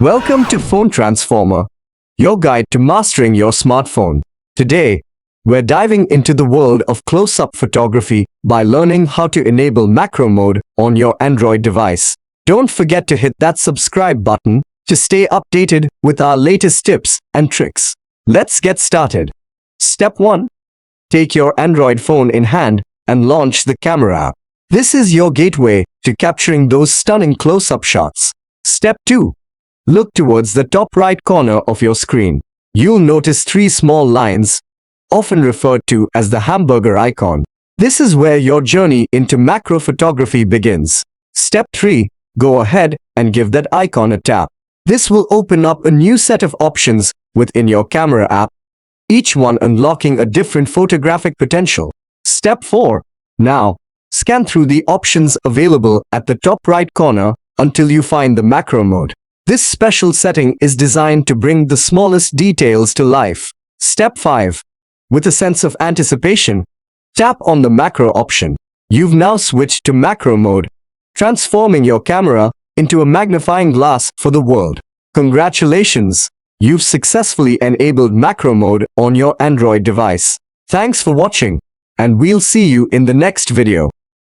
Welcome to Phone Transformer, your guide to mastering your smartphone. Today, we're diving into the world of close-up photography by learning how to enable macro mode on your Android device. Don't forget to hit that subscribe button to stay updated with our latest tips and tricks. Let's get started. Step 1. Take your Android phone in hand and launch the camera app. This is your gateway to capturing those stunning close-up shots. Step 2. Look towards the top right corner of your screen. You'll notice three small lines, often referred to as the hamburger icon. This is where your journey into macro photography begins. Step 3. Go ahead and give that icon a tap. This will open up a new set of options within your camera app, each one unlocking a different photographic potential. Step 4. Now, scan through the options available at the top right corner until you find the macro mode. This special setting is designed to bring the smallest details to life. Step 5. With a sense of anticipation, tap on the macro option. You've now switched to macro mode, transforming your camera into a magnifying glass for the world. Congratulations! You've successfully enabled macro mode on your Android device. Thanks for watching, and we'll see you in the next video.